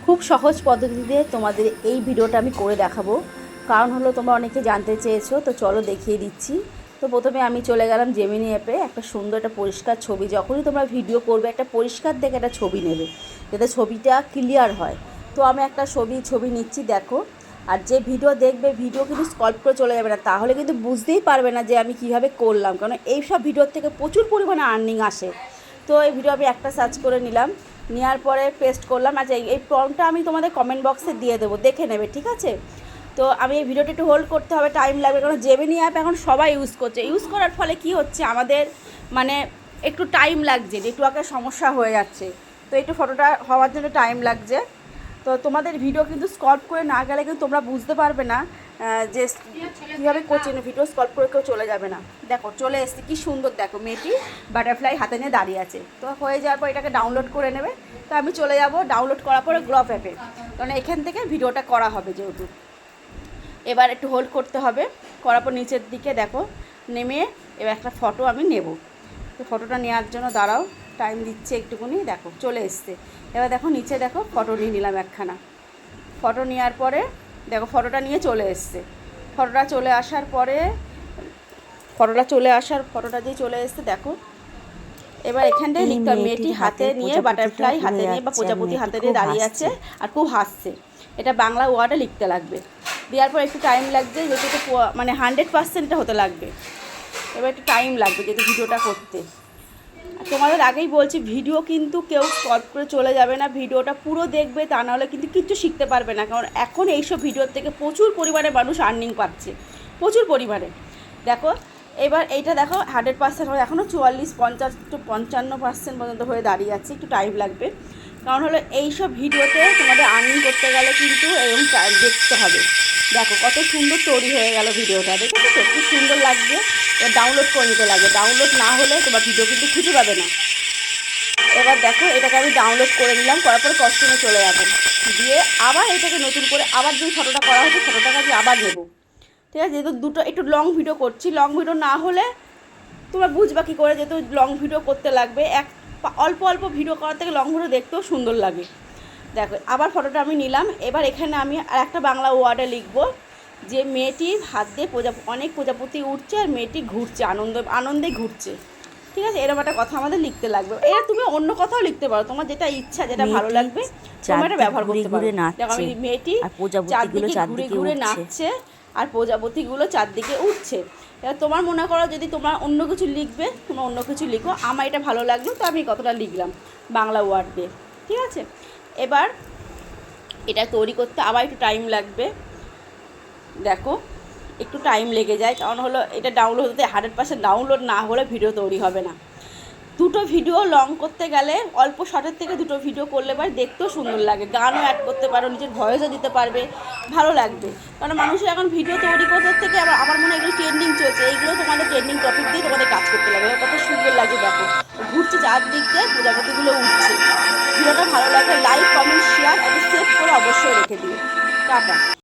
খুব সহজ পদ্ধতিতে তোমাদের এই ভিডিওটা আমি করে দেখাবো। কারণ হলো তোমরা অনেকে জানতে চেয়েছো, তো চলো দেখিয়ে দিচ্ছি। তো প্রথমে আমি চলে গেলাম জেমিনি অ্যাপে। একটা সুন্দর একটা পরিষ্কার ছবি, যখনই তোমরা ভিডিও করবে একটা পরিষ্কার দেখে একটা ছবি নেবে, যাতে ছবিটা ক্লিয়ার হয়। তো আমি একটা ছবি নিচ্ছি, দেখো। আর যে ভিডিও দেখবে, ভিডিও কিন্তু স্ক্রল করে চলে যাবে না, তাহলে কিন্তু বুঝতেই পারবে না যে আমি কিভাবে করলাম। কারণ এইসব ভিডিওর থেকে প্রচুর পরিমাণে আর্নিং আসে। তো এই ভিডিও আমি একটা সার্চ করে নিলাম, নেওয়ার পরে পেস্ট করলাম। আচ্ছা, এই প্রম্পটটা আমি তোমাদের কমেন্ট বক্সে দিয়ে দেবো, দেখে নেবে, ঠিক আছে? তো আমি এই ভিডিওটা একটু হোল্ড করতে হবে, টাইম লাগবে, কারণ জেমিনি অ্যাপ এখন সবাই ইউজ করছে। ইউজ করার ফলে কি হচ্ছে, আমাদের মানে একটু টাইম লাগছে, নেটওয়ার্কের সমস্যা হয়ে যাচ্ছে। তো একটু ফটোটা হওয়ার জন্য টাইম লাগছে। তো তোমাদের ভিডিও কিন্তু স্ক্রল করে না গেলে কিন্তু তোমরা বুঝতে পারবে না যে কীভাবে করছে। ভিডিও স্ক্রল করে কেউ চলে যাবে না। দেখো চলে এসছে, কী সুন্দর, দেখো মেয়েটি বাটারফ্লাই হাতে নিয়ে দাঁড়িয়ে আছে। তো হয়ে যাওয়ার পর এটাকে ডাউনলোড করে নেবে। তো আমি চলে যাব ডাউনলোড করার পরে গ্রপ অ্যাপে, কারণ এখান থেকে ভিডিওটা করা হবে যেহেতু। এবার একটু হোল্ড করতে হবে, করার পর নিচের দিকে দেখো নেমে এবার একটা ফটো আমি নেব। তো ফটোটা নেওয়ার জন্য দাঁড়াও, টাইম দিচ্ছে একটুকুনি। দেখো চলে এসছে। এবার দেখো নিচে দেখো ফটো নিয়ে নিলাম একখানা। ফটো নেওয়ার পরে দেখো ফটোটা নিয়ে চলে এসছে। ফটোটা চলে আসার পরে ফটোটা দিয়ে চলে এসছে, দেখো। এবার এখানটায় লিখতে হবে মেয়েটি হাতে নিয়ে বাটারফ্লাই হাতে নিয়ে বা প্রজাপতি হাতে নিয়ে দাঁড়িয়ে আছে আর খুব হাসছে। এটা বাংলা ওয়ার্ডে লিখতে লাগবে। দেওয়ার পর একটু টাইম লাগছে, যেহেতু একটু মানে 100%টা হতে লাগবে। এবার একটু টাইম লাগবে যেহেতু ভিডিওটা করতে। তোমাদের আগেই বলছি, ভিডিও কিন্তু কেউ স্ক্রল করে চলে যাবে না, ভিডিওটা পুরো দেখবে, তা নাহলে কিন্তু কিচ্ছু শিখতে পারবে না। কারণ এখন এইসব ভিডিওর থেকে প্রচুর পরিমাণে মানুষ আর্নিং পাচ্ছে, প্রচুর পরিমাণে। দেখো এবার এইটা দেখো 100% হয়, এখনও 44-50-55% পর্যন্ত হয়ে দাঁড়িয়ে আছে। একটু টাইম লাগবে, কারণ হলো এইসব ভিডিওতে তোমাদের আর্নিং করতে গেলে কিন্তু এরকম দেখতে হবে। দেখো কত সুন্দর তৈরি হয়ে গেল ভিডিওটা, দেখেছো তো খুব সুন্দর লাগছে। এবার ডাউনলোড করে নিতে লাগে, ডাউনলোড না হলে তোমার ভিডিও কিন্তু খুঁজে পাবে না। এবার দেখো এটাকে আমি ডাউনলোড করে নিলাম, করার পরে কস্টিউমে চলে যাবো, দিয়ে আবার এটাকে নতুন করে আবার যে ফটোটা করা হয়েছে ফটোটাকে আমি আবার নেবো, ঠিক আছে? যেহেতু দুটো একটু লং ভিডিও করছি, লং ভিডিও না হলে তোমরা বুঝবা কী করে, যেহেতু লং ভিডিও করতে লাগবে। অল্প অল্প ভিডিও করার থেকে লং ভিডিও দেখতেও সুন্দর লাগে। দেখো আবার ফটোটা আমি নিলাম। এবার এখানে আমি আর একটা বাংলা ওয়ার্ডে লিখবো যে মেয়েটির হাত দিয়ে অনেক প্রজাপতি উঠছে আর মেয়েটি ঘুরছে, আনন্দে ঘুরছে, ঠিক আছে? এরকম একটা কথা আমাদের লিখতে লাগবে। এরা তুমি অন্য কথাও লিখতে পারো, তোমার যেটা ইচ্ছা, যেটা ভালো লাগবে তোমরা এটা ব্যবহার করতে পারো। দেখো আমি মেয়েটি চারদিকে ঘুরে ঘুরে নাচছে আর প্রজাপতিগুলো চারদিকে উঠছে। এবার তোমার মনে করো যদি তোমার অন্য কিছু লিখবে, তোমরা অন্য কিছু লিখো। আমার এটা ভালো লাগলো তো আমি কতটা লিখলাম বাংলা ওয়ার্ড দিয়ে, ঠিক আছে? এবার এটা তৈরি করতে আবার একটু টাইম লাগবে। দেখো একটু টাইম লেগে যায়, কারণ হলো এটা ডাউনলোড হতে 100% ডাউনলোড না হলে ভিডিও তৈরি হবে না। দুটো ভিডিও লং করতে গেলে অল্প শর্টের থেকে দুটো ভিডিও করলে পরে দেখতেও সুন্দর লাগে, গানও অ্যাড করতে পারো, নিজের ভয়েসও দিতে পারবে, ভালো লাগবে। কারণ মানুষের এখন ভিডিও তৈরি করতে থেকে আমার মনে হয় এগুলো ট্রেন্ডিং চলছে, এইগুলো তোমাদের ট্রেন্ডিং টপিক দিয়ে তোমাদের কাজ করতে লাগবে। কত সুন্দর লাগে দেখো, ঘুরছে চারদিক দিয়ে, প্রজাপতিগুলো উঠছে। ভিডিওটা ভালো লাগলে লাইক, কমেন্ট, শেয়ার এবং সেভ করে অবশ্যই রেখে দিও। টাটা।